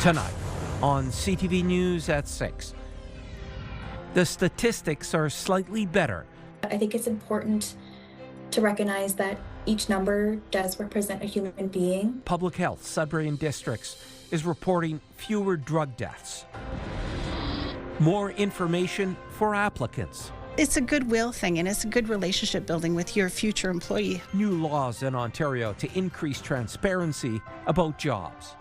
Tonight on CTV News at 6. The statistics are slightly better. I think it's important to recognize that each number does represent a human being. Public Health Sudbury and Districts is reporting fewer drug deaths. More information for applicants. It's a goodwill thing, and it's a good relationship building with your future employee. New laws in Ontario to increase transparency about jobs.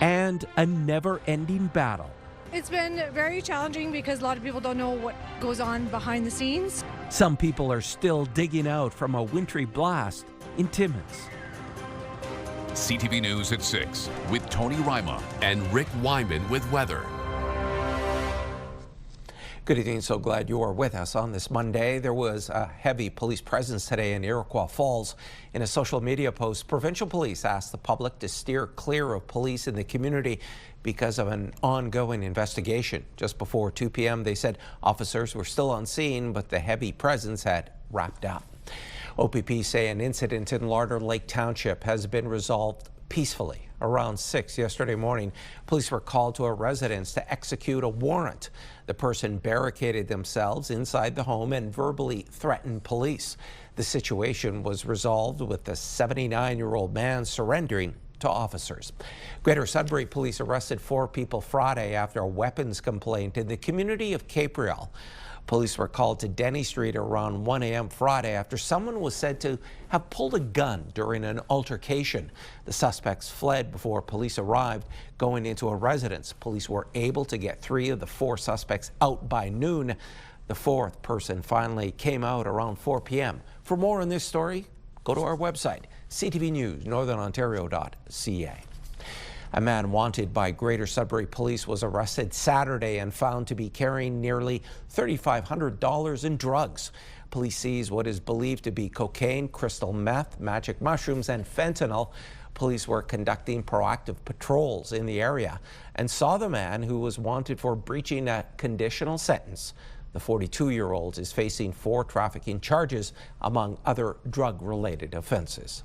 And a never-ending battle. It's been very challenging because a lot of people don't know what goes on behind the scenes. Some people are still digging out from a wintry blast in Timmins. CTV News at 6 with Tony Ryma and Rick Wyman with weather. Good evening. So glad you are with us on this Monday. There was a heavy police presence today in Iroquois Falls. In a social media post, provincial police asked the public to steer clear of police in the community because of an ongoing investigation. Just before 2 p.m., they said officers were still on scene, but the heavy presence had wrapped up. OPP say an incident in Larder Lake Township has been resolved peacefully. Around 6 yesterday morning, police were called to a residence to execute a warrant. The person barricaded themselves inside the home and verbally threatened police. The situation was resolved with the 79-year-old man surrendering to officers. Greater Sudbury police arrested 4 people Friday after a weapons complaint in the community of Capriel. Police were called to Denny Street around 1 a.m. Friday after someone was said to have pulled a gun during an altercation. The suspects fled before police arrived. Going into a residence, police were able to get 3 of the 4 suspects out by noon. The 4th person finally came out around 4 p.m. For more on this story, go to our website, CTV News Northern Ontario.ca. A man wanted by Greater Sudbury Police was arrested Saturday and found to be carrying nearly $3,500 in drugs. Police seized what is believed to be cocaine, crystal meth, magic mushrooms, and fentanyl. Police were conducting proactive patrols in the area and saw the man, who was wanted for breaching a conditional sentence. The 42-year-old is facing 4 trafficking charges, among other drug-related offenses.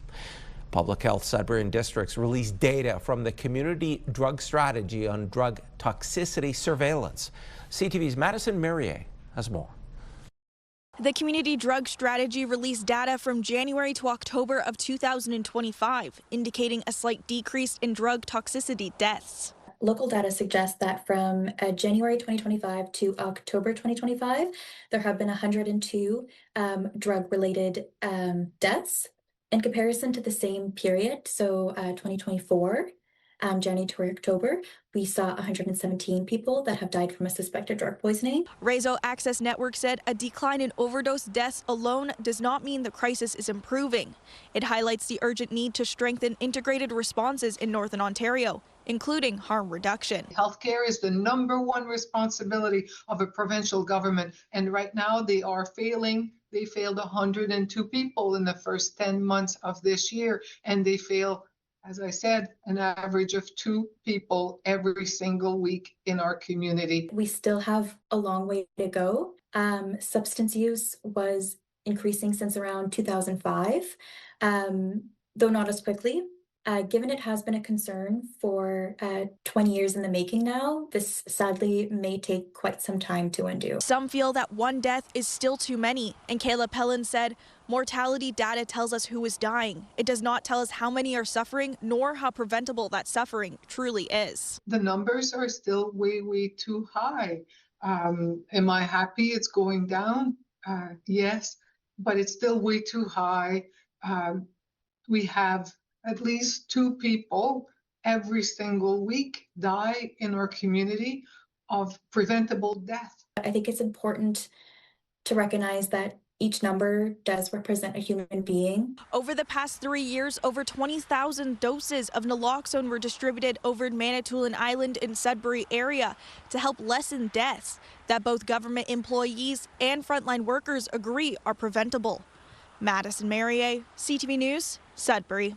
Public Health Sudbury and Districts released data from the Community Drug Strategy on drug toxicity surveillance. CTV's Madison Merrier has more. The Community Drug Strategy released data from January to October of 2025, indicating a slight decrease in drug toxicity deaths. Local data suggests that from January 2025 to October 2025, there have been 102 drug-related deaths. In comparison to the same period, so 2024, January to October, we saw 117 people that have died from a suspected drug poisoning. Rezo Access Network said a decline in overdose deaths alone does not mean the crisis is improving. It highlights the urgent need to strengthen integrated responses in Northern Ontario, including harm reduction. Healthcare is the #1 responsibility of a provincial government, and right now they are failing. They failed 102 people in the first 10 months of this year, and they fail, as I said, an average of 2 people every single week in our community. We still have a long way to go. Substance use was increasing since around 2005, though not as quickly. Given it has been a concern for 20 years in the making now, this sadly may take quite some time to undo. Some feel that 1 death is still too many, and Kayla Pellin said, mortality data tells us who is dying. It does not tell us how many are suffering, nor how preventable that suffering truly is. The numbers are still way too high. Am I happy it's going down? Yes, but it's still way too high. We have at least 2 people every single week die in our community of preventable death. I think it's important to recognize that each number does represent a human being. Over the past 3 years, over 20,000 doses of naloxone were distributed over Manitoulin Island in Sudbury area to help lessen deaths that both government employees and frontline workers agree are preventable. Madison Merrier, CTV News, Sudbury.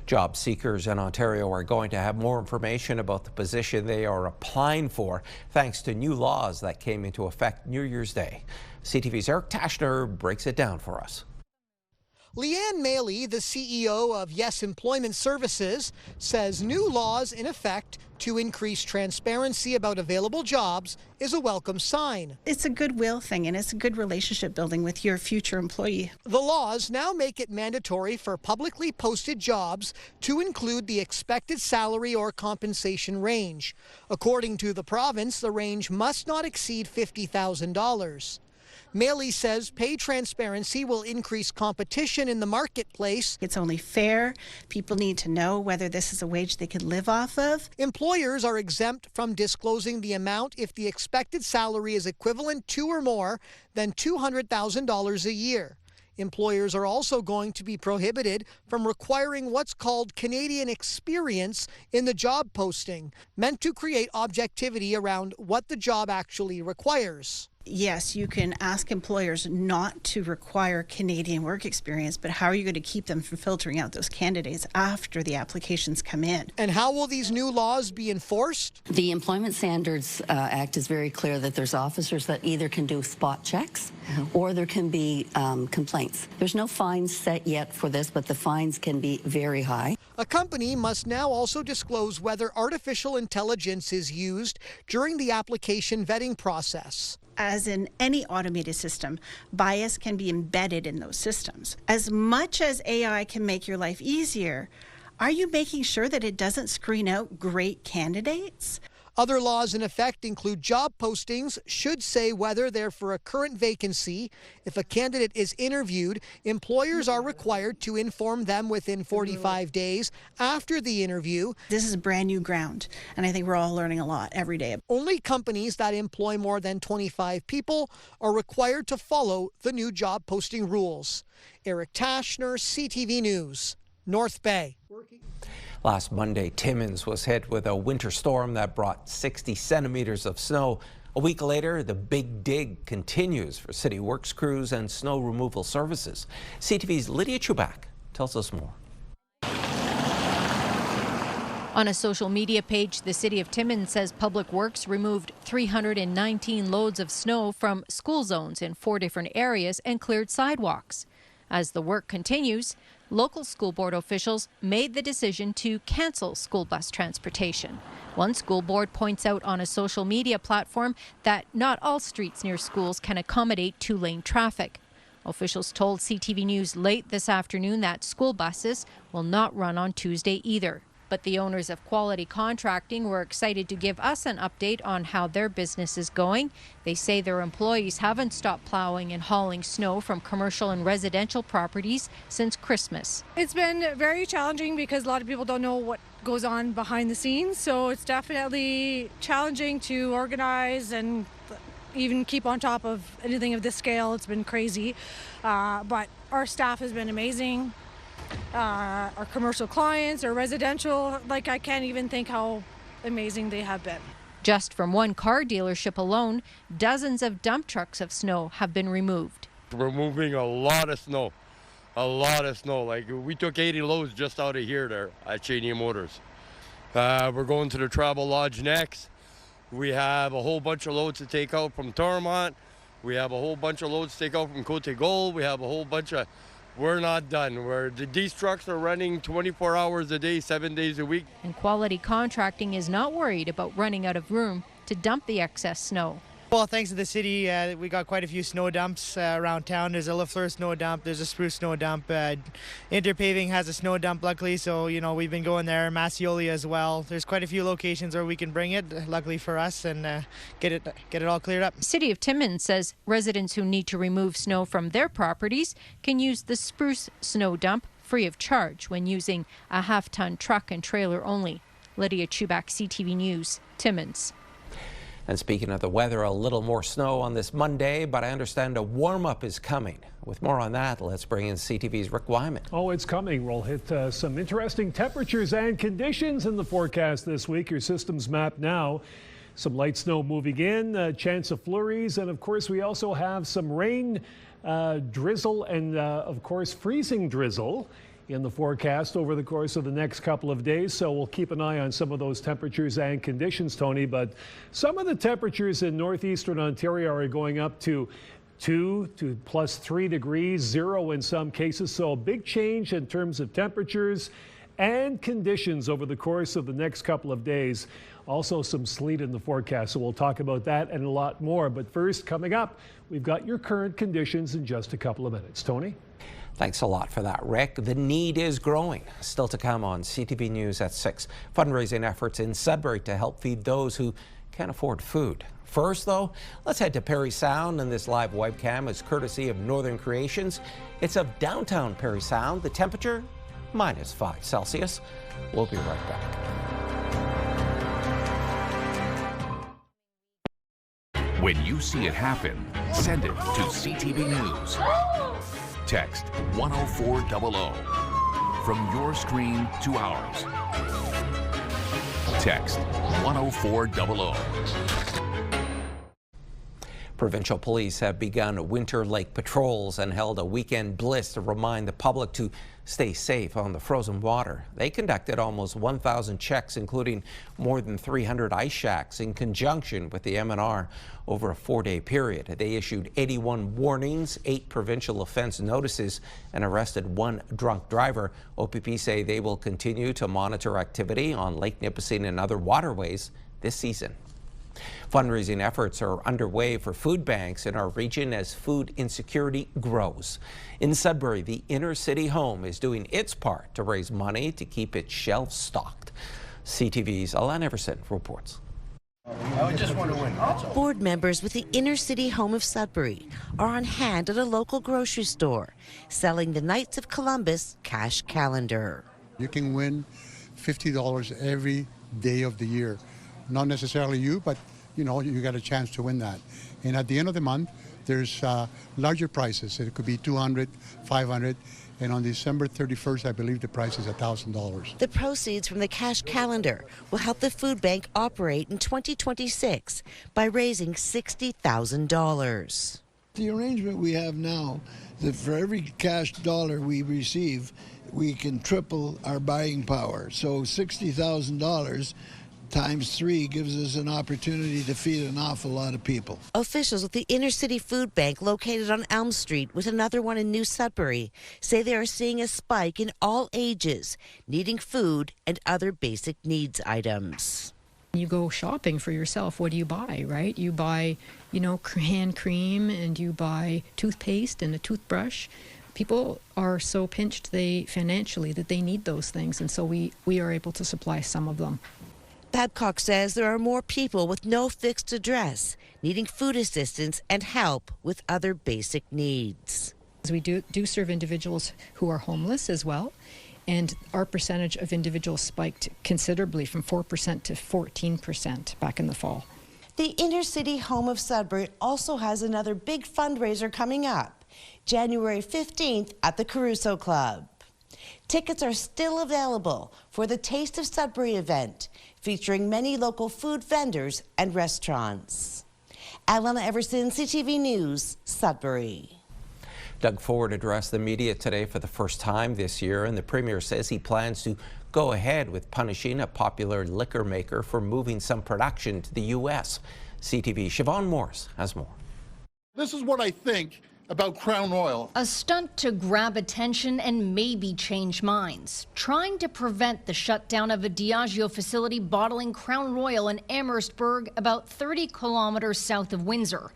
Job seekers in Ontario are going to have more information about the position they are applying for thanks to new laws that came into effect New Year's Day. CTV's Eric Tashner breaks it down for us. Leanne Maley, the CEO of Yes Employment Services, says new laws in effect to increase transparency about available jobs is a welcome sign. It's a goodwill thing, and it's a good relationship building with your future employee. The laws now make it mandatory for publicly posted jobs to include the expected salary or compensation range. According to the province, the range must not exceed $50,000. Maley says pay transparency will increase competition in the marketplace. It's only fair. People need to know whether this is a wage they could live off of. Employers are exempt from disclosing the amount if the expected salary is equivalent to or more than $200,000 a year. Employers are also going to be prohibited from requiring what's called Canadian experience in the job posting, meant to create objectivity around what the job actually requires. Yes, you can ask employers not to require Canadian work experience, but how are you going to keep them from filtering out those candidates after the applications come in? And how will these new laws be enforced? The Employment Standards Act is very clear that there's officers that either can do spot checks or there can be complaints. There's no fines set yet for this, but the fines can be very high. A company must now also disclose whether artificial intelligence is used during the application vetting process. As in any automated system, bias can be embedded in those systems. As much as AI can make your life easier, are you making sure that it doesn't screen out great candidates? Other laws in effect include job postings should say whether they're for a current vacancy. If a candidate is interviewed, employers are required to inform them within 45 days after the interview. This is brand new ground, and I think we're all learning a lot every day. Only companies that employ more than 25 people are required to follow the new job posting rules. Eric Tashner, CTV News, North Bay. Last Monday, Timmins was hit with a winter storm that brought 60 centimeters of snow. A week later, the big dig continues for city works crews and snow removal services. CTV's Lydia Chubak tells us more. On a social media page, the city of Timmins says Public Works removed 319 loads of snow from school zones in 4 different areas and cleared sidewalks. As the work continues, local school board officials made the decision to cancel school bus transportation. One school board points out on a social media platform that not all streets near schools can accommodate two-lane traffic. Officials told CTV News late this afternoon that school buses will not run on Tuesday either. But the owners of Quality Contracting were excited to give us an update on how their business is going. They say their employees haven't stopped plowing and hauling snow from commercial and residential properties since Christmas. It's been very challenging because a lot of people don't know what goes on behind the scenes. So it's definitely challenging to organize and even keep on top of anything of this scale. It's been crazy. But our staff has been amazing. Our commercial clients, our residential, I can't even think how amazing they have been. Just from one car dealership alone, dozens of dump trucks of snow have been removed. We're moving a lot of snow. Like we took 80 loads just out of here there at Cheney Motors. We're going to the Travel Lodge next. We have a whole bunch of loads to take out from Tormont. We have a whole bunch of loads to take out from Côte Gold. We have a whole bunch of... We're not done. These trucks are running 24 hours a day, 7 days a week. And Quality Contracting is not worried about running out of room to dump the excess snow. Well, thanks to the city, we got quite a few snow dumps around town. There's a Lafleur snow dump, there's a Spruce snow dump. Interpaving has a snow dump, luckily, so we've been going there. Massiolia as well. There's quite a few locations where we can bring it, luckily for us, and get it all cleared up. City of Timmins says residents who need to remove snow from their properties can use the Spruce snow dump free of charge when using a half-ton truck and trailer only. Lydia Chubak, CTV News, Timmins. And speaking of the weather, a little more snow on this Monday, but I understand a warm-up is coming. With more on that, let's bring in CTV's Rick Wyman. Oh, it's coming. We'll hit some interesting temperatures and conditions in the forecast this week. Your system's mapped now. Some light snow moving in, a chance of flurries, and of course we also have some rain, drizzle, and of course freezing drizzle in the forecast over the course of the next couple of days. So we'll keep an eye on some of those temperatures and conditions, Tony. But some of the temperatures in northeastern Ontario are going up to 2 to plus 3 degrees, 0 in some cases. So a big change in terms of temperatures and conditions over the course of the next couple of days. Also some sleet in the forecast, so we'll talk about that and a lot more. But first, coming up, we've got your current conditions in just a couple of minutes. Tony? Thanks a lot for that, Rick. The need is growing. Still to come on CTV News at 6. Fundraising efforts in Sudbury to help feed those who can't afford food. First, though, let's head to Parry Sound, and this live webcam is courtesy of Northern Creations. It's of downtown Parry Sound. The temperature, -5 Celsius. We'll be right back. When you see it happen, send it to CTV News. Text 10400 from your screen to ours. Text 10400. Provincial police have begun winter lake patrols and held a weekend blitz to remind the public to stay safe on the frozen water. They conducted almost 1,000 checks, including more than 300 ice shacks, in conjunction with the MNR over a 4-day period. They issued 81 warnings, 8 provincial offense notices, and arrested 1 drunk driver. OPP say they will continue to monitor activity on Lake Nipissing and other waterways this season. Fundraising efforts are underway for food banks in our region as food insecurity grows. In Sudbury, the inner city home is doing its part to raise money to keep its shelves stocked. CTV's Alan Everson reports. I just want to win. Board members with the inner city home of Sudbury are on hand at a local grocery store, selling the Knights of Columbus cash calendar. You can win $50 every day of the year. Not necessarily you, but you know, you got a chance to win that. And at the end of the month, there's larger prizes. It could be $200, $500, and on December 31st, I believe the price is $1,000. The proceeds from the cash calendar will help the food bank operate in 2026 by raising $60,000. The arrangement we have now, that for every cash dollar we receive, we can triple our buying power. So $60,000 times 3 gives us an opportunity to feed an awful lot of people. Officials at the Inner City Food Bank, located on Elm Street with another one in New Sudbury, say they are seeing a spike in all ages needing food and other basic needs items. You go shopping for yourself, what do you buy, right? You buy, hand cream, and you buy toothpaste and a toothbrush. People are so pinched financially that they need those things, and so we are able to supply some of them. Babcock says there are more people with no fixed address needing food assistance and help with other basic needs. We do serve individuals who are homeless as well, and our percentage of individuals spiked considerably from 4% to 14% back in the fall. The Inner City Home of Sudbury also has another big fundraiser coming up, January 15th at the Caruso Club. Tickets are still available for the Taste of Sudbury event, featuring many local food vendors and restaurants. Alana Everson, CTV News, Sudbury. Doug Ford addressed the media today for the first time this year, and the Premier says he plans to go ahead with punishing a popular liquor maker for moving some production to the U.S. CTV's Siobhan Morse has more. This is what I think about Crown Royal. A stunt to grab attention and maybe change minds. Trying to prevent the shutdown of a Diageo facility bottling Crown Royal in Amherstburg, about 30 kilometers south of Windsor.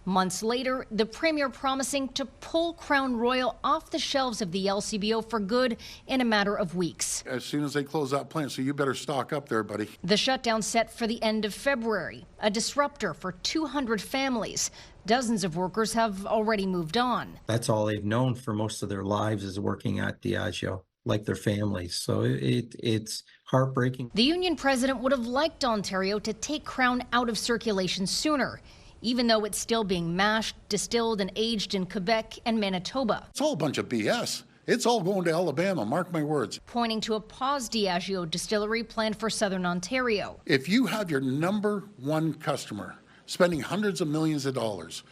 Months later, the Premier promising to pull Crown Royal off the shelves of the LCBO for good in a matter of weeks. As soon as they close that plant, so you better stock up there, buddy. The shutdown set for the end of February, a disruptor for 200 families. Dozens of workers have already moved on. That's all they've known for most of their lives, is working at Diageo, like their families. So it's heartbreaking. The union president would have liked Ontario to take Crown out of circulation sooner, even though it's still being mashed, distilled, and aged in Quebec and Manitoba. It's all a bunch of BS. It's all going to Alabama, mark my words. Pointing to a paused Diageo distillery planned for southern Ontario. If you have your number one customer spending hundreds of millions of dollars,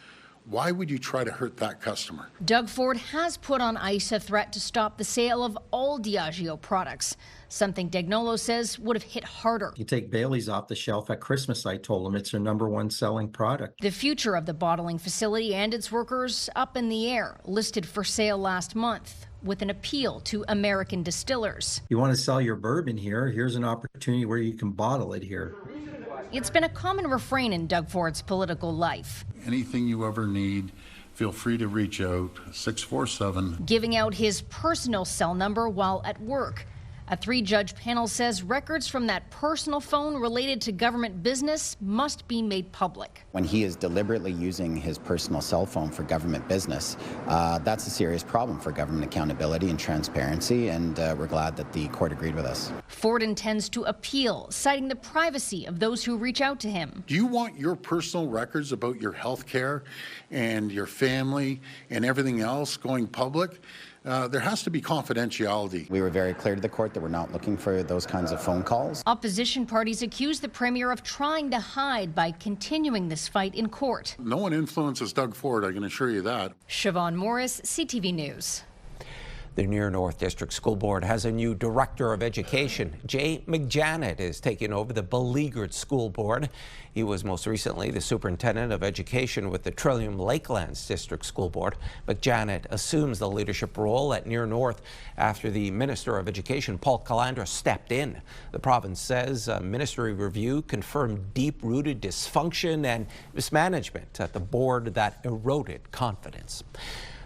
Why would you try to hurt that customer? Doug Ford has put on ice a threat to stop the sale of all Diageo products, something Dagnolo says would have hit harder. You take Bailey's off the shelf at Christmas, I told him it's their #1 selling product. The future of the bottling facility and its workers up in the air, listed for sale last month, with an appeal to American distillers. You want to sell your bourbon here, here's an opportunity where you can bottle it here. It's been a common refrain in Doug Ford's political life. Anything you ever need, feel free to reach out, 647. Giving out his personal cell number while at work. A 3-judge panel says records from that personal phone related to government business must be made public. When he is deliberately using his personal cell phone for government business, that's a serious problem for government accountability and transparency, and we're glad that the court agreed with us. Ford intends to appeal, citing the privacy of those who reach out to him. Do you want your personal records about your health care and your family and everything else going public? There has to be confidentiality. We were very clear to the court that we're not looking for those kinds of phone calls. Opposition parties accuse the premier of trying to hide by continuing this fight in court. No one influences Doug Ford, I can assure you that. Siobhan Morris, CTV News. The Near North District School Board has a new Director of Education. Jay McJanet is taking over the beleaguered school board. He was most recently the Superintendent of Education with the Trillium Lakelands District School Board. McJanet assumes the leadership role at Near North after the Minister of Education, Paul Calandra, stepped in. The province says a ministry review confirmed deep-rooted dysfunction and mismanagement at the board that eroded confidence.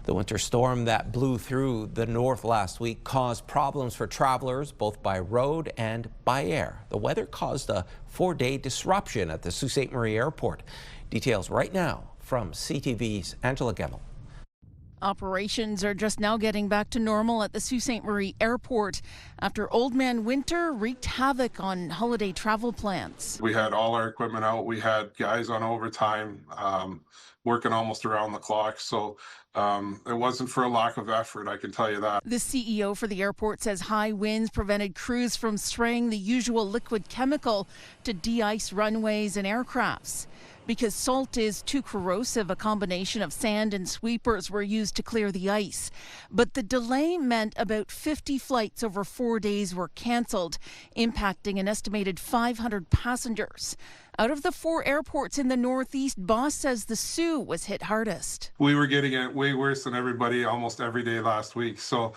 The winter storm that blew through the north last week caused problems for travelers both by road and by air. The weather caused a 4-day disruption at the Sault Ste. Marie Airport. Details right now from CTV's Angela Gemmell. Operations are just now getting back to normal at the Sault Ste. Marie Airport after Old Man Winter wreaked havoc on holiday travel plans. We had all our equipment out. We had guys on overtime working almost around the clock. So it wasn't for a lack of effort, I can tell you that. The CEO for the airport says high winds prevented crews from spraying the usual liquid chemical to de-ice runways and aircrafts. Because salt is too corrosive, a combination of sand and sweepers were used to clear the ice. But the delay meant about 50 flights over 4 days were canceled, impacting an estimated 500 passengers. Out of the 4 airports in the Northeast, Boss says the Sault was hit hardest. We were getting it way worse than everybody almost every day last week. So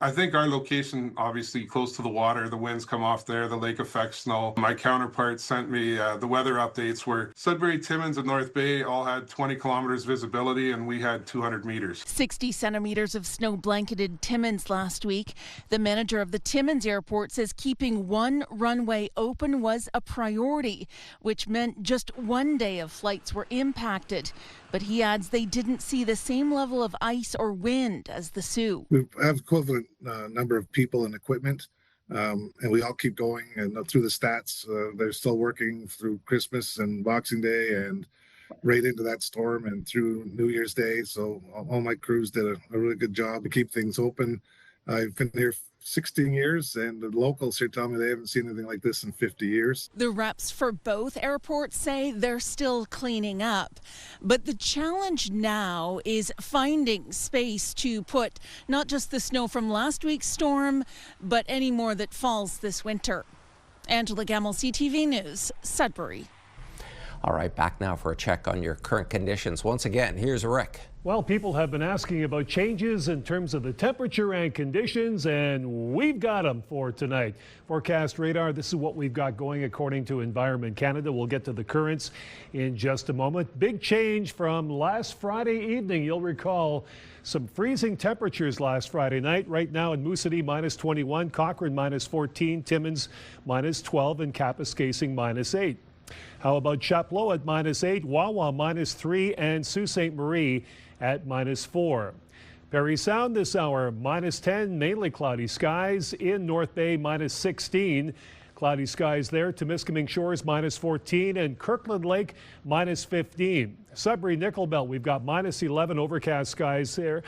I think our location, obviously close to the water, the winds come off there, the lake affects snow. My counterpart sent me the weather updates where Sudbury, Timmins, and North Bay all had 20 kilometers visibility and we had 200 meters. 60 centimeters of snow blanketed Timmins last week. The manager of the Timmins airport says keeping one runway open was a priority, which meant just 1 day of flights were impacted. But he adds they didn't see the same level of ice or wind as the Sault. We have equivalent number of people and equipment, and we all keep going. And through the stats, they're still working through Christmas and Boxing Day and right into that storm and through New Year's Day. So all my crews did a really good job to keep things open. I've been here 16 years, and the locals here tell me they haven't seen anything like this in 50 years. The reps for both airports say they're still cleaning up. But the challenge now is finding space to put not just the snow from last week's storm, but any more that falls this winter. Angela Gemmell, CTV News, Sudbury. All right, back now for a check on your current conditions. Once again, here's Rick. Well, people have been asking about changes in terms of the temperature and conditions, and we've got them for tonight. Forecast radar, this is what we've got going according to Environment Canada. We'll get to the currents in just a moment. Big change from last Friday evening. You'll recall some freezing temperatures last Friday night. Right now in Moose City, -21, Cochrane -14, Timmins -12, and Kapuskasing -8. How about Chapleau at -8, Wawa -3, and Sault Ste. Marie at -4. Parry Sound this hour, -10, mainly cloudy skies. In North Bay, -16. Cloudy skies there. Temiskaming Shores, -14, and Kirkland Lake, -15. Sudbury Nickel Belt, we've got -11, overcast skies there.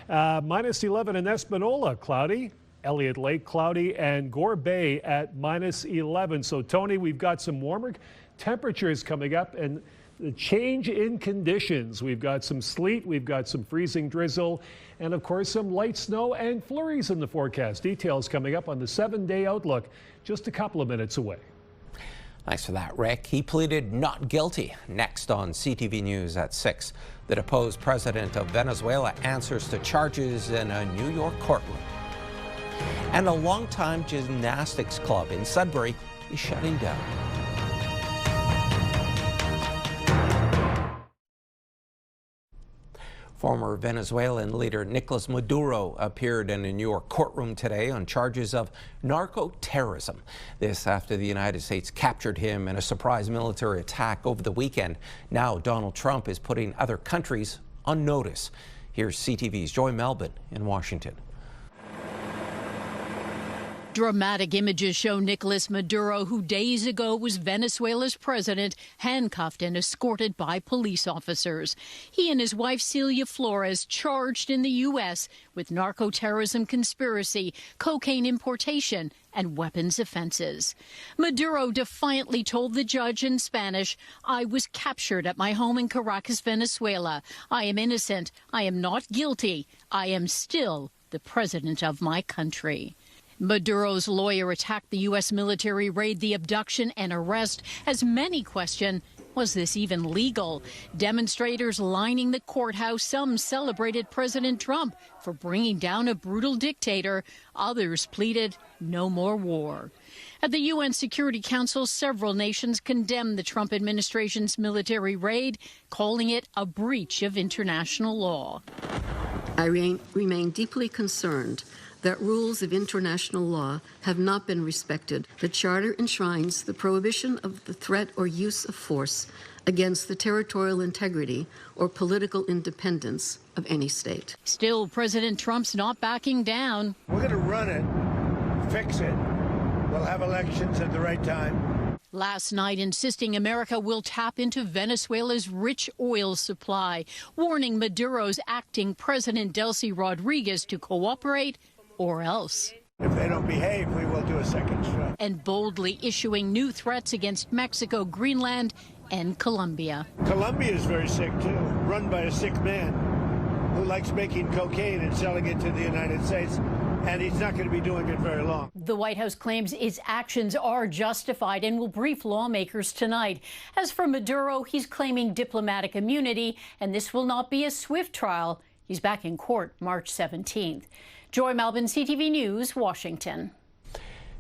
-11 in Espanola, cloudy. Elliott Lake, cloudy, and Gore Bay at -11. So, Tony, we've got some warmer temperatures coming up, and the change in conditions. We've got some sleet, we've got some freezing drizzle, and of course some light snow and flurries in the forecast. Details coming up on the 7-day outlook just a couple of minutes away. Thanks for that, Rick. He pleaded not guilty. Next on CTV News at 6. The deposed president of Venezuela answers to charges in a New York courtroom. And a longtime gymnastics club in Sudbury is shutting down. Former Venezuelan leader Nicolas Maduro appeared in a New York courtroom today on charges of narco-terrorism. This after the United States captured him in a surprise military attack over the weekend. Now Donald Trump is putting other countries on notice. Here's CTV's Joy Melvin in Washington. Dramatic images show Nicolas Maduro, who days ago was Venezuela's president, handcuffed and escorted by police officers. He and his wife Celia Flores charged in the U.S. with narco-terrorism conspiracy, cocaine importation, and weapons offenses. Maduro defiantly told the judge in Spanish, "I was captured at my home in Caracas, Venezuela. I am innocent. I am not guilty. I am still the president of my country." Maduro's lawyer attacked the U.S. military raid, the abduction and arrest, as many question, was this even legal? Demonstrators lining the courthouse. Some celebrated President Trump for bringing down a brutal dictator. Others pleaded no more war. At the UN Security Council, several nations condemned the Trump administration's military raid, calling it a breach of international law. I remain deeply concerned that rules of international law have not been respected. The Charter enshrines the prohibition of the threat or use of force against the territorial integrity or political independence of any state. Still, President Trump's not backing down. We're going to run it, fix it. We'll have elections at the right time. Last night, insisting America will tap into Venezuela's rich oil supply, warning Maduro's acting president Delcy Rodriguez to cooperate or else. If they don't behave, we will do a second strike. And boldly issuing new threats against Mexico, Greenland, and Colombia. Colombia is very sick, too, run by a sick man who likes making cocaine and selling it to the United States, and he's not going to be doing it very long. The White House claims its actions are justified and will brief lawmakers tonight. As for Maduro, he's claiming diplomatic immunity, and this will not be a swift trial. He's back in court March 17th. Joy Melvin, CTV News, Washington.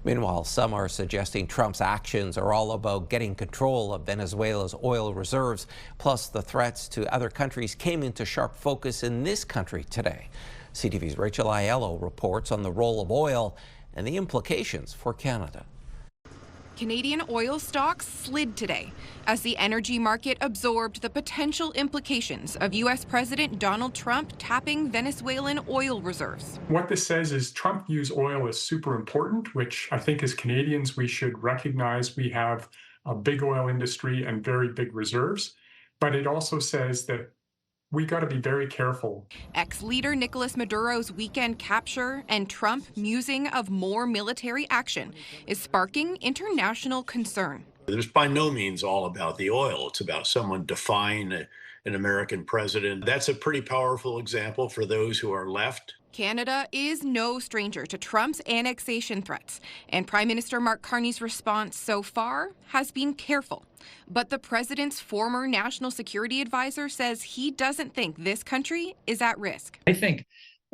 Meanwhile, some are suggesting Trump's actions are all about getting control of Venezuela's oil reserves. Plus, the threats to other countries came into sharp focus in this country today. CTV's Rachel Aiello reports on the role of oil and the implications for Canada. Canadian oil stocks slid today as the energy market absorbed the potential implications of U.S. President Donald Trump tapping Venezuelan oil reserves. What this says is Trump views oil as super important, which I think as Canadians we should recognize. We have a big oil industry and very big reserves, but it also says that we got to be very careful. Ex-leader Nicolas Maduro's weekend capture and Trump musing of more military action is sparking international concern. It's by no means all about the oil. It's about someone defying an American president. That's a pretty powerful example for those who are left. Canada is no stranger to Trump's annexation threats, and Prime Minister Mark Carney's response so far has been careful. But the president's former national security advisor says he doesn't think this country is at risk. I think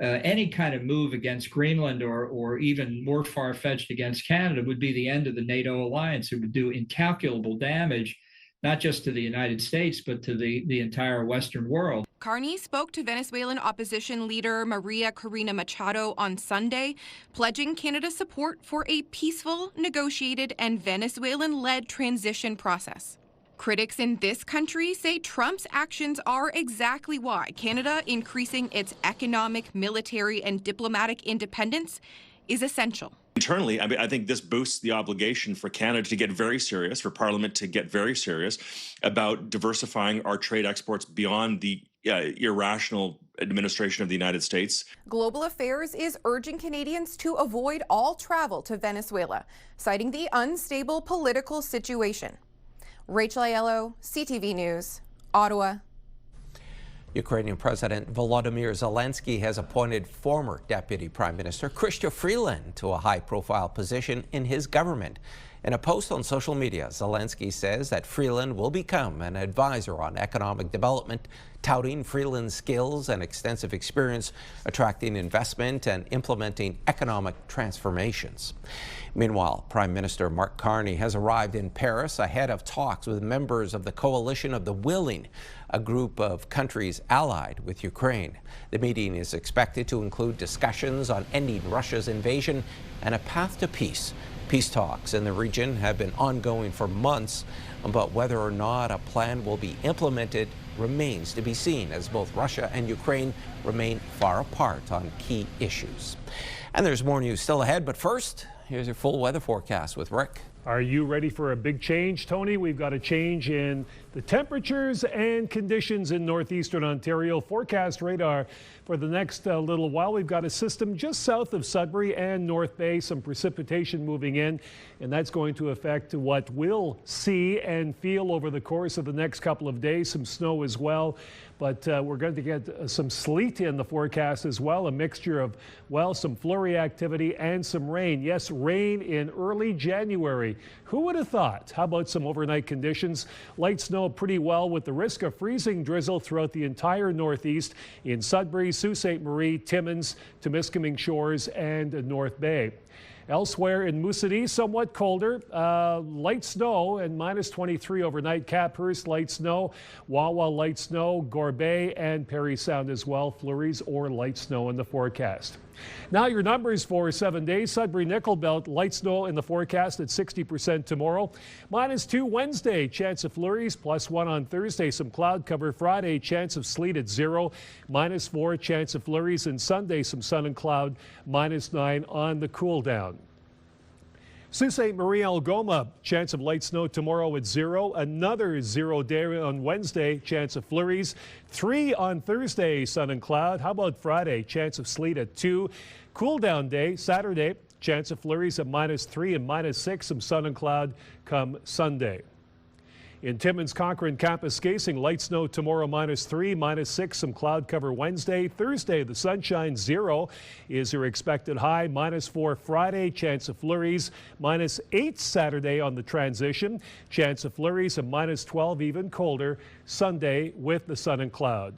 any kind of move against Greenland or even more far-fetched against Canada would be the end of the NATO alliance. It would do incalculable damage, not just to the United States, but to the entire Western world. Carney spoke to Venezuelan opposition leader Maria Corina Machado on Sunday, pledging Canada's support for a peaceful, negotiated, and Venezuelan-led transition process. Critics in this country say Trump's actions are exactly why Canada increasing its economic, military, and diplomatic independence is essential. Internally, I think this boosts the obligation for Canada to get very serious, for Parliament to get very serious about diversifying our trade exports beyond the irrational administration of the United States. Global Affairs is urging Canadians to avoid all travel to Venezuela, citing the unstable political situation. Rachel Aiello, CTV News, Ottawa. Ukrainian President Volodymyr Zelensky has appointed former Deputy Prime Minister Chrystia Freeland to a high-profile position in his government. In a post on social media, Zelensky says that Freeland will become an advisor on economic development, touting Freeland's skills and extensive experience attracting investment and implementing economic transformations. Meanwhile, Prime Minister Mark Carney has arrived in Paris ahead of talks with members of the Coalition of the Willing, a group of countries allied with Ukraine. The meeting is expected to include discussions on ending Russia's invasion and a path to peace. Peace talks in the region have been ongoing for months, but whether or not a plan will be implemented remains to be seen, as both Russia and Ukraine remain far apart on key issues. And there's more news still ahead, but first, here's your full weather forecast with Rick. Are you ready for a big change, Tony? We've got a change in the temperatures and conditions in Northeastern Ontario. Forecast radar for the next little while. We've got a system just south of Sudbury and North Bay, some precipitation moving in, and that's going to affect what we'll see and feel over the course of the next couple of days. Some snow as well, but we're going to get some sleet in the forecast as well, a mixture of, well, some flurry activity and some rain. Yes, rain in early January. Who would have thought? How about some overnight conditions? Light snow pretty well, with the risk of freezing drizzle throughout the entire Northeast in Sudbury, Sault Ste. Marie, Timmins, Temiskaming Shores, and North Bay. Elsewhere in Moose-City, somewhat colder, light snow and minus 23 overnight. Caphurst, light snow. Wawa, light snow. Gorbet and Parry Sound as well. Flurries or light snow in the forecast. Now your numbers for 7 days. Sudbury Nickel Belt, light snow in the forecast at 60% tomorrow. -2 Wednesday, chance of flurries. +1 on Thursday, some cloud cover. Friday, chance of sleet at 0. -4, chance of flurries. And Sunday, some sun and cloud. -9 on the cool down. Sault Ste. Marie Algoma, chance of light snow tomorrow at 0. Another 0 day on Wednesday, chance of flurries. 3 on Thursday, sun and cloud. How about Friday? Chance of sleet at 2. Cool down day, Saturday, chance of flurries at -3 and -6. Some sun and cloud come Sunday. In Timmins, Cochrane Campus Casing, light snow tomorrow -3, -6, some cloud cover Wednesday. Thursday, the sunshine 0 is your expected high. -4 Friday, chance of flurries. -8 Saturday on the transition, chance of flurries, and -12 even colder Sunday with the sun and cloud.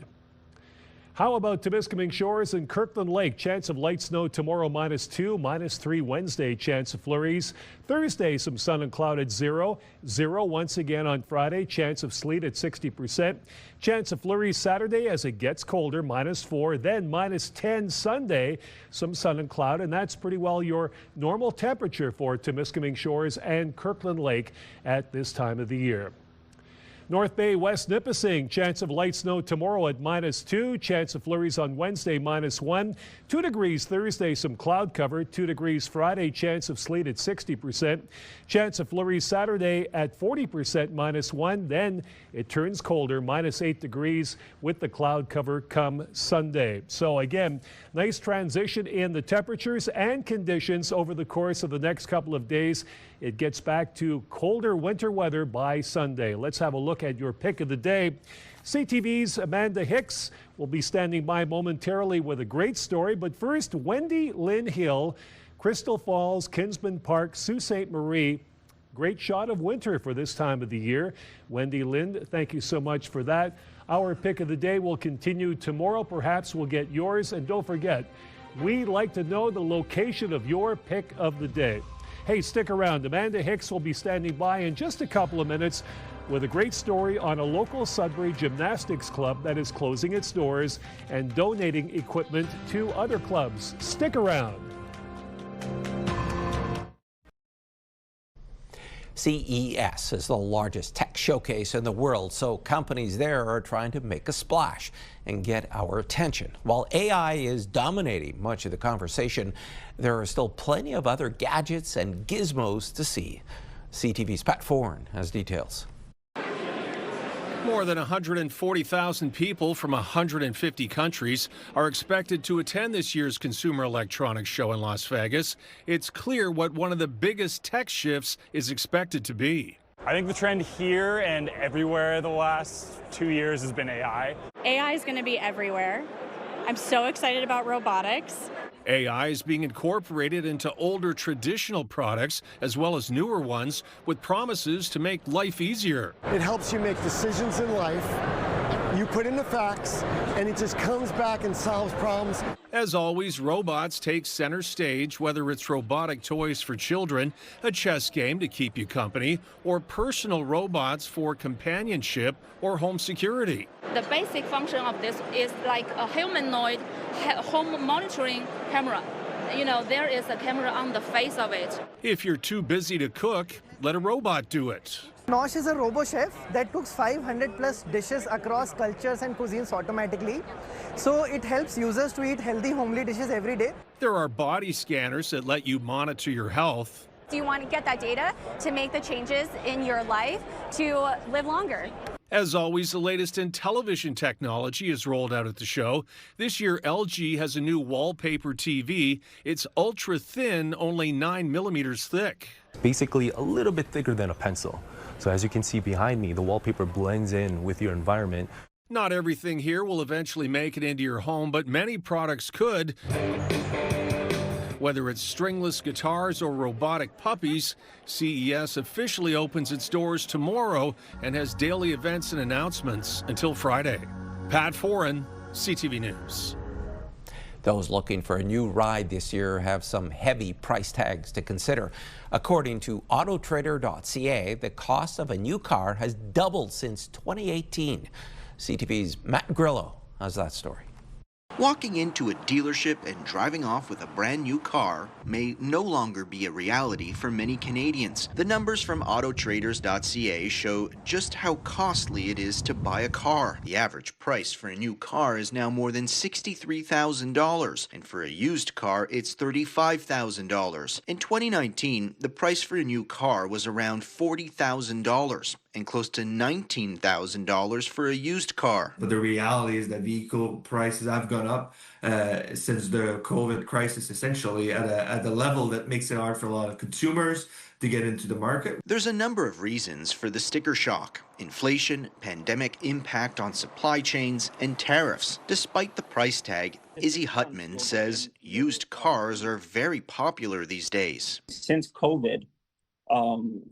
How about Temiskaming Shores and Kirkland Lake? Chance of light snow tomorrow -2, -3 Wednesday, chance of flurries. Thursday, some sun and cloud at 0. 0 once again on Friday, chance of sleet at 60%. Chance of flurries Saturday as it gets colder, -4. Then -10 Sunday, some sun and cloud, and that's pretty well your normal temperature for Temiskaming Shores and Kirkland Lake at this time of the year. North Bay, West Nipissing, chance of light snow tomorrow at -2, chance of flurries on Wednesday, -1. 2 degrees Thursday, some cloud cover. 2 degrees Friday, chance of sleet at 60%. Chance of flurries Saturday at 40%, -1. Then it turns colder, -8 degrees with the cloud cover come Sunday. So again, nice transition in the temperatures and conditions over the course of the next couple of days. It gets back to colder winter weather by Sunday. Let's have a look at your pick of the day. CTV's Amanda Hicks will be standing by momentarily with a great story. But first, Wendy Lynn Hill, Crystal Falls, Kinsman Park, Sault Ste. Marie. Great shot of winter for this time of the year. Wendy Lynn, thank you so much for that. Our pick of the day will continue tomorrow. Perhaps we'll get yours. And don't forget, we'd like to know the location of your pick of the day. Hey, stick around. Amanda Hicks will be standing by in just a couple of minutes with a great story on a local Sudbury gymnastics club that is closing its doors and donating equipment to other clubs. Stick around. CES is the largest tech showcase in the world, so companies there are trying to make a splash and get our attention. While AI is dominating much of the conversation, there are still plenty of other gadgets and gizmos to see. CTV's Pat Foran has details. More than 140,000 people from 150 countries are expected to attend this year's Consumer Electronics Show in Las Vegas. It's clear what one of the biggest tech shifts is expected to be. I think the trend here and everywhere the last 2 years has been AI. AI is going to be everywhere. I'm so excited about robotics. AI is being incorporated into older traditional products as well as newer ones with promises to make life easier. It helps you make decisions in life. You put in the facts, and it just comes back and solves problems. As always, robots take center stage, whether it's robotic toys for children, a chess game to keep you company, or personal robots for companionship or home security. The basic function of this is like a humanoid home monitoring camera. You know, there is a camera on the face of it. If you're too busy to cook, let a robot do it. Nosh is a robo-chef that cooks 500 plus dishes across cultures and cuisines automatically. So it helps users to eat healthy, homely dishes every day. There are body scanners that let you monitor your health. Do you want to get that data to make the changes in your life to live longer? As always, the latest in television technology is rolled out at the show. This year, LG has a new wallpaper TV. It's ultra thin, only 9 millimeters thick. Basically a little bit thicker than a pencil. So as you can see behind me, the wallpaper blends in with your environment. Not everything here will eventually make it into your home, but many products could. Whether it's stringless guitars or robotic puppies, CES officially opens its doors tomorrow and has daily events and announcements until Friday. Pat Foran, CTV News. Those looking for a new ride this year have some heavy price tags to consider. According to Autotrader.ca, the cost of a new car has doubled since 2018. CTV's Matt Grillo has that story. Walking into a dealership and driving off with a brand new car may no longer be a reality for many Canadians. The numbers from Autotraders.ca show just how costly it is to buy a car. The average price for a new car is now more than $63,000, and for a used car, it's $35,000. In 2019, the price for a new car was around $40,000. And close to $19,000 for a used car. But the reality is that vehicle prices have gone up since the COVID crisis, essentially at a level that makes it hard for a lot of consumers to get into the market. There's a number of reasons for the sticker shock: inflation, pandemic impact on supply chains, and tariffs. Despite the price tag, Izzy Hutman says used cars are very popular these days. Since COVID,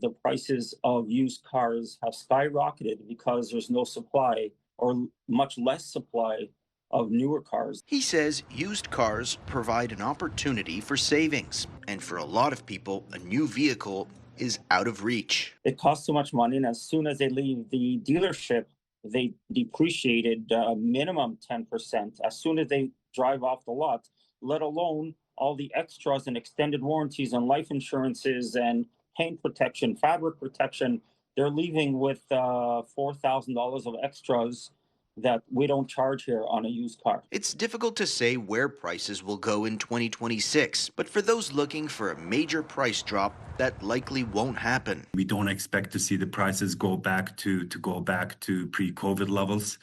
the prices of used cars have skyrocketed because there's no supply, or much less supply, of newer cars. He says used cars provide an opportunity for savings, and for a lot of people, a new vehicle is out of reach. It costs too much money, and as soon as they leave the dealership, they depreciated minimum 10% as soon as they drive off the lot, let alone all the extras and extended warranties and life insurances and paint protection, fabric protection. They're leaving with $4,000 of extras that we don't charge here on a used car. It's difficult to say where prices will go in 2026, but for those looking for a major price drop, that likely won't happen. We don't expect to see the prices go back to pre-COVID levels.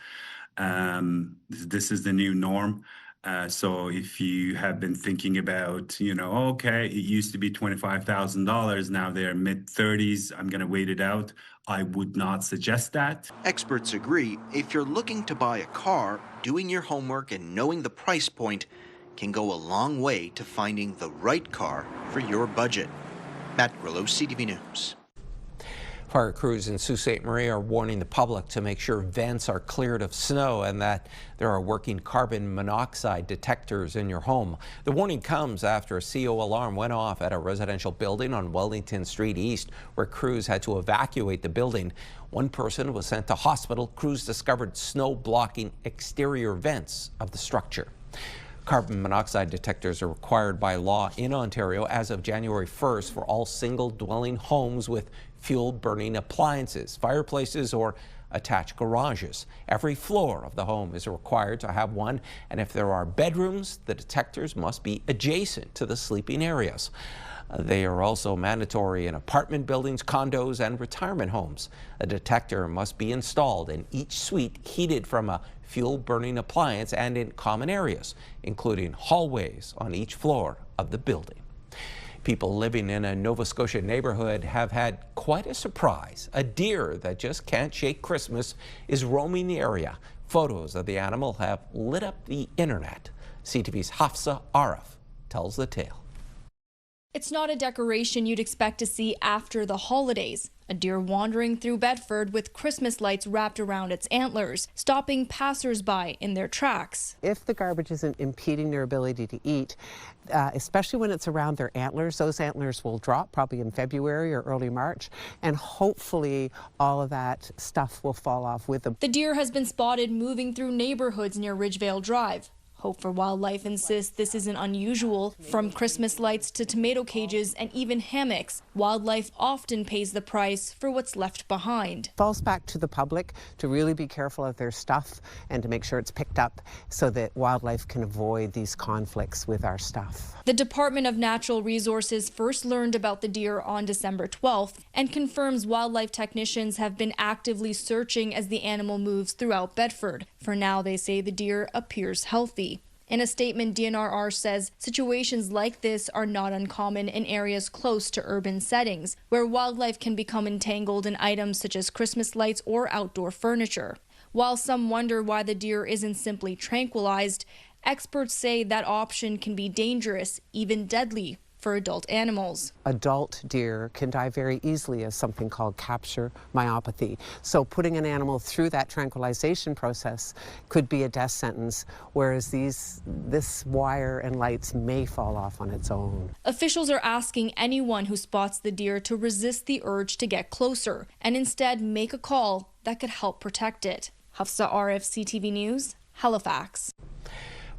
This is the new norm. So if you have been thinking about, okay, it used to be $25,000, now they're mid-30s, I'm going to wait it out, I would not suggest that. Experts agree, if you're looking to buy a car, doing your homework and knowing the price point can go a long way to finding the right car for your budget. Matt Grillo, CTV News. Fire crews in Sault Ste. Marie are warning the public to make sure vents are cleared of snow and that there are working carbon monoxide detectors in your home. The warning comes after a CO alarm went off at a residential building on Wellington Street East, where crews had to evacuate the building. One person was sent to hospital. Crews discovered snow blocking exterior vents of the structure. Carbon monoxide detectors are required by law in Ontario as of January 1st for all single-dwelling homes with fuel-burning appliances, fireplaces, or attached garages. Every floor of the home is required to have one, and if there are bedrooms, the detectors must be adjacent to the sleeping areas. They are also mandatory in apartment buildings, condos, and retirement homes. A detector must be installed in each suite heated from a fuel-burning appliance and in common areas, including hallways on each floor of the building. People living in a Nova Scotia neighborhood have had quite a surprise. A deer that just can't shake Christmas is roaming the area. Photos of the animal have lit up the internet. CTV's Hafsa Arif tells the tale. It's not a decoration you'd expect to see after the holidays. A deer wandering through Bedford with Christmas lights wrapped around its antlers, stopping passers-by in their tracks. If the garbage isn't impeding their ability to eat, especially when it's around their antlers, those antlers will drop probably in February or early March, and hopefully all of that stuff will fall off with them. The deer has been spotted moving through neighborhoods near Ridgevale Drive. Hope for Wildlife insists this isn't unusual. From Christmas lights to tomato cages and even hammocks, wildlife often pays the price for what's left behind. It falls back to the public to really be careful of their stuff and to make sure it's picked up so that wildlife can avoid these conflicts with our stuff. The Department of Natural Resources first learned about the deer on December 12th and confirms wildlife technicians have been actively searching as the animal moves throughout Bedford. For now, they say the deer appears healthy. In a statement, DNRR says situations like this are not uncommon in areas close to urban settings, where wildlife can become entangled in items such as Christmas lights or outdoor furniture. While some wonder why the deer isn't simply tranquilized, experts say that option can be dangerous, even deadly, for adult animals. Adult deer can die very easily of something called capture myopathy. So putting an animal through that tranquilization process could be a death sentence, whereas this wire and lights may fall off on its own. Officials are asking anyone who spots the deer to resist the urge to get closer and instead make a call that could help protect it. Hafsa Arif, CTV News, Halifax.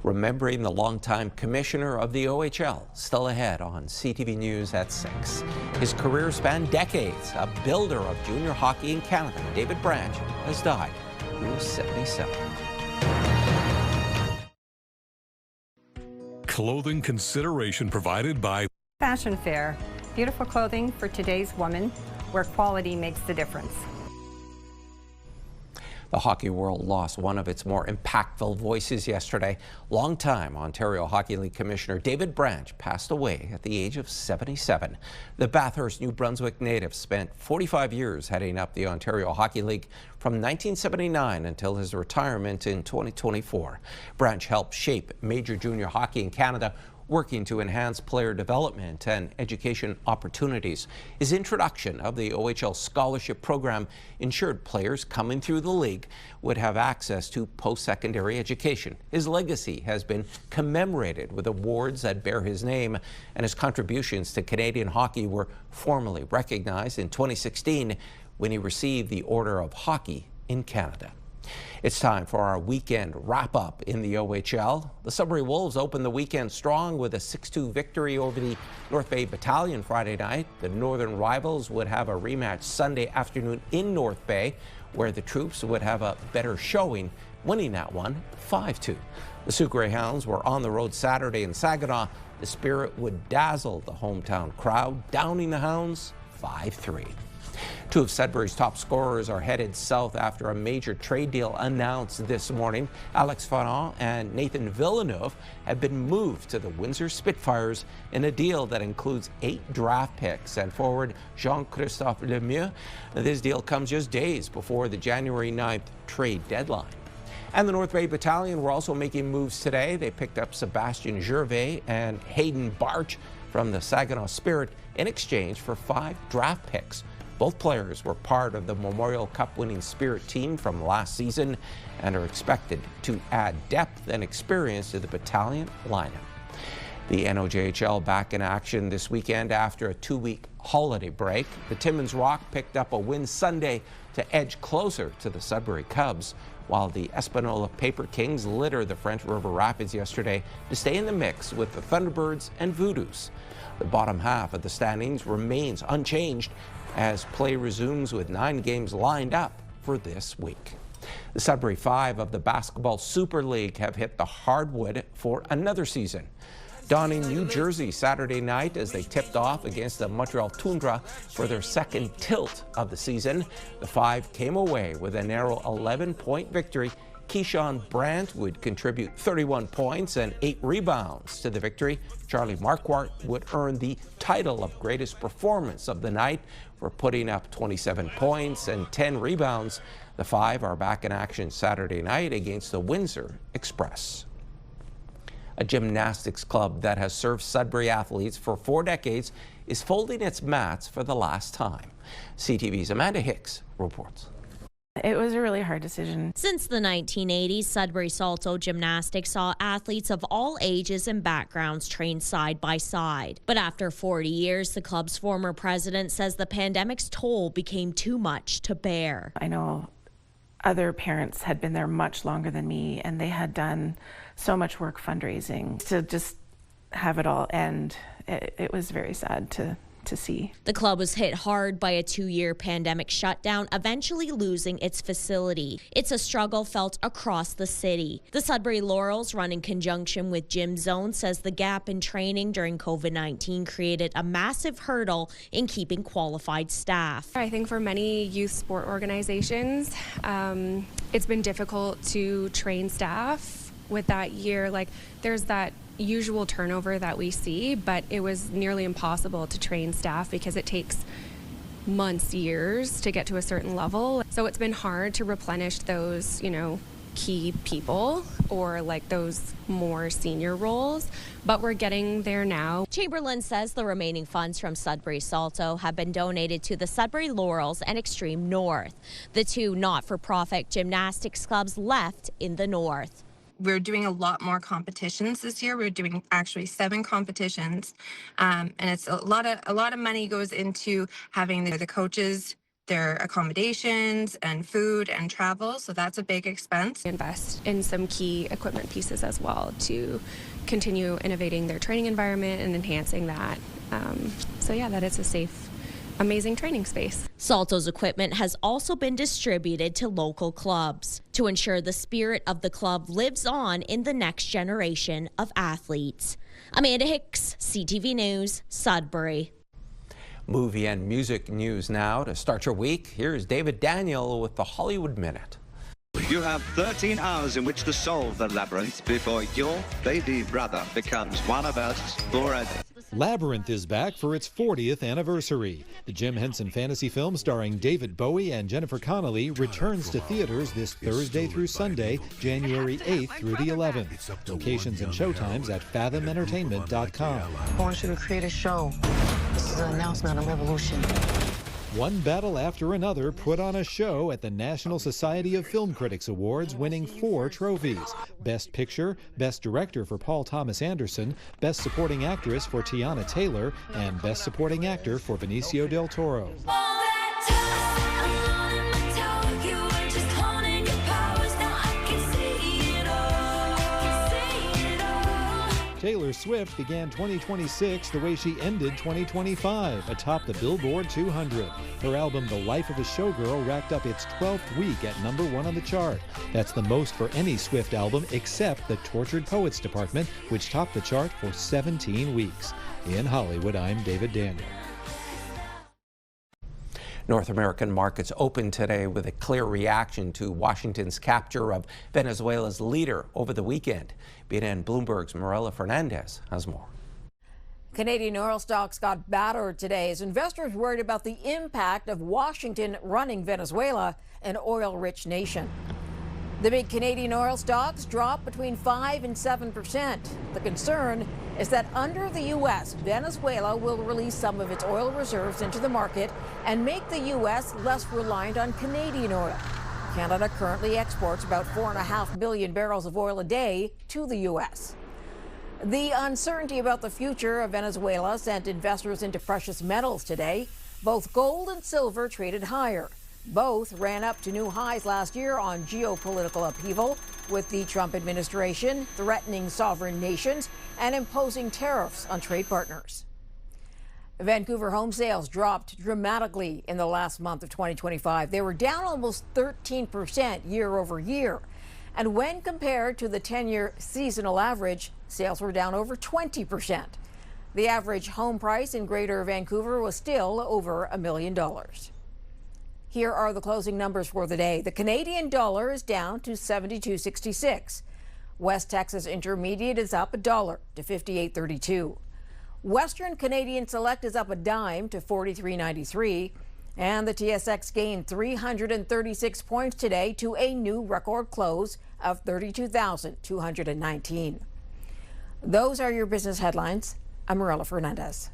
Remembering the longtime commissioner of the OHL, still ahead on CTV News at 6. His career spanned decades. A builder of junior hockey in Canada, David Branch, has died. He was 77. Clothing consideration provided by Fashion Fair. Beautiful clothing for today's woman, where quality makes the difference. The hockey world lost one of its more impactful voices yesterday. Longtime Ontario Hockey League Commissioner David Branch passed away at the age of 77. The Bathurst, New Brunswick native spent 45 years heading up the Ontario Hockey League from 1979 until his retirement in 2024. Branch helped shape major junior hockey in Canada, working to enhance player development and education opportunities. His introduction of the OHL scholarship program ensured players coming through the league would have access to post-secondary education. His legacy has been commemorated with awards that bear his name, and his contributions to Canadian hockey were formally recognized in 2016 when he received the Order of Hockey in Canada. It's time for our weekend wrap-up in the OHL. The Sudbury Wolves opened the weekend strong with a 6-2 victory over the North Bay Battalion Friday night. The Northern rivals would have a rematch Sunday afternoon in North Bay, where the troops would have a better showing, winning that one 5-2. The Sioux Greyhounds were on the road Saturday in Saginaw. The Spirit would dazzle the hometown crowd, downing the Hounds 5-3. Two of Sudbury's top scorers are headed south after a major trade deal announced this morning. Alex Ferrand and Nathan Villeneuve have been moved to the Windsor Spitfires in a deal that includes 8 draft picks and forward Jean-Christophe Lemieux. This deal comes just days before the January 9th trade deadline. And the North Bay Battalion were also making moves today. They picked up Sebastian Gervais and Hayden Barch from the Saginaw Spirit in exchange for 5 draft picks. Both players were part of the Memorial Cup winning Spirit team from last season and are expected to add depth and experience to the battalion lineup. The NOJHL back in action this weekend after a 2-week holiday break. The Timmins Rock picked up a win Sunday to edge closer to the Sudbury Cubs, while the Espanola Paper Kings littered the French River Rapids yesterday to stay in the mix with the Thunderbirds and Voodoos. The bottom half of the standings remains unchanged as play resumes with 9 games lined up for this week. The Sudbury Five of the Basketball Super League have hit the hardwood for another season. Donning New Jersey Saturday night as they tipped off against the Montreal Tundra for their second tilt of the season. The Five came away with a narrow 11-point victory Keyshawn Brandt would contribute 31 points and 8 rebounds to the victory. Charlie Marquardt would earn the title of greatest performance of the night for putting up 27 points and 10 rebounds. The five are back in action Saturday night against the Windsor Express. A gymnastics club that has served Sudbury athletes for 4 decades is folding its mats for the last time. CTV's Amanda Hicks reports. It was a really hard decision. Since the 1980s, Sudbury Sault Gymnastics saw athletes of all ages and backgrounds train side by side. But after 40 years, the club's former president says the pandemic's toll became too much to bear. I know other parents had been there much longer than me, and they had done so much work fundraising. To just have it all end, it was very sad to see. The club was hit hard by a 2-year pandemic shutdown, eventually losing its facility. It's a struggle felt across the city. The Sudbury Laurels, run in conjunction with Gym Zone, says the gap in training during COVID-19 created a massive hurdle in keeping qualified staff. I think for many youth sport organizations, it's been difficult to train staff with that year. Like, there's that usual turnover that we see, but it was nearly impossible to train staff because it takes months, years to get to a certain level. So it's been hard to replenish those, key people or like those more senior roles, but we're getting there now. Chamberlain says the remaining funds from Sudbury Salto have been donated to the Sudbury Laurels and Extreme North, the two not-for-profit gymnastics clubs left in the north. We're doing a lot more competitions this year. We're doing actually 7 competitions, and it's a lot of money goes into having the coaches, their accommodations and food and travel. So that's a big expense. Invest in some key equipment pieces as well to continue innovating their training environment and enhancing that. So yeah, that it's a safe, amazing training space. Salto's equipment has also been distributed to local clubs to ensure the spirit of the club lives on in the next generation of athletes. Amanda Hicks, CTV News, Sudbury. Movie and music news now to start your week. Here's David Daniel with the Hollywood Minute. You have 13 hours in which to solve the labyrinth before your baby brother becomes one of us forever. Labyrinth is back for its 40th anniversary. The Jim Henson fantasy film starring David Bowie and Jennifer Connelly returns to theaters this Thursday through Sunday, January 8th through the 11th. Locations and showtimes at fathomentertainment.com. I want you to create a show. This is an announcement of revolution. One battle after another put on a show at the National Society of Film Critics Awards, winning 4 trophies. Best Picture, Best Director for Paul Thomas Anderson, Best Supporting Actress for Tiana Taylor, and Best Supporting Actor for Benicio del Toro. Taylor Swift began 2026 the way she ended 2025, atop the Billboard 200. Her album, The Life of a Showgirl, racked up its 12th week at #1 on the chart. That's the most for any Swift album except the Tortured Poets Department, which topped the chart for 17 weeks. In Hollywood, I'm David Daniel. North American markets opened today with a clear reaction to Washington's capture of Venezuela's leader over the weekend. BNN Bloomberg's Marilla Fernandez has more. Canadian oil stocks got battered today as investors worried about the impact of Washington running Venezuela, an oil-rich nation. The big Canadian oil stocks dropped between 5 and 7%. The concern is that under the U.S., Venezuela will release some of its oil reserves into the market and make the U.S. less reliant on Canadian oil. Canada currently exports about 4.5 million barrels of oil a day to the U.S. The uncertainty about the future of Venezuela sent investors into precious metals today. Both gold and silver traded higher. Both ran up to new highs last year on geopolitical upheaval, with the Trump administration threatening sovereign nations and imposing tariffs on trade partners. Vancouver home sales dropped dramatically in the last month of 2025. They were down almost 13% year over year. And when compared to the 10-year seasonal average, sales were down over 20%. The average home price in Greater Vancouver was still over $1 million. Here are the closing numbers for the day. The Canadian dollar is down to 72.66. West Texas Intermediate is up $1 to 58.32. Western Canadian Select is up a dime to 43.93. And the TSX gained 336 points today to a new record close of 32,219. Those are your business headlines. I'm Marilla Fernandez.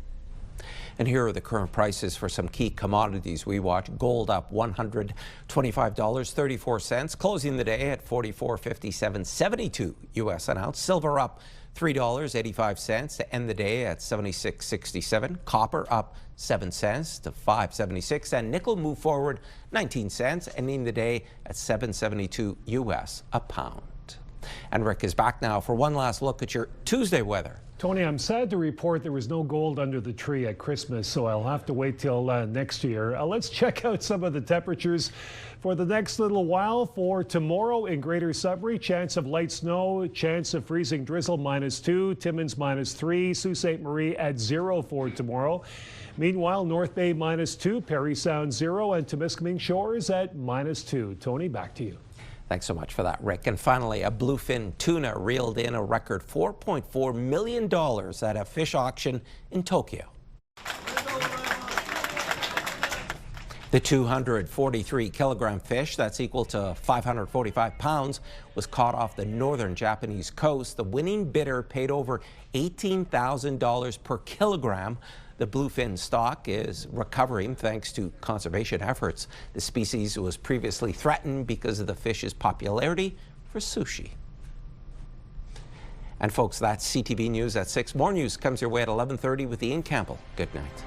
And here are the current prices for some key commodities we watch. Gold up $125.34, closing the day at $44.57.72 U.S. an ounce. Silver up $3.85 to end the day at $76.67. Copper up 7 cents to $5.76, and nickel moved forward 19 cents, ending the day at $7.72 U.S. a pound. And Rick is back now for one last look at your Tuesday weather. Tony, I'm sad to report there was no gold under the tree at Christmas, so I'll have to wait till next year. Let's check out some of the temperatures for the next little while. For tomorrow in Greater Sudbury, chance of light snow, chance of freezing drizzle -2, Timmins -3, Sault Ste. Marie at 0 for tomorrow. Meanwhile, North Bay -2, Parry Sound 0, and Temiskaming Shores at -2. Tony, back to you. Thanks so much for that, Rick. And finally, a bluefin tuna reeled in a record $4.4 million at a fish auction in Tokyo. The 243-kilogram fish, that's equal to 545 pounds, was caught off the northern Japanese coast. The winning bidder paid over $18,000 per kilogram. The bluefin stock is recovering thanks to conservation efforts. The species was previously threatened because of the fish's popularity for sushi. And folks, that's CTV News at 6. More news comes your way at 11:30 with Ian Campbell. Good night.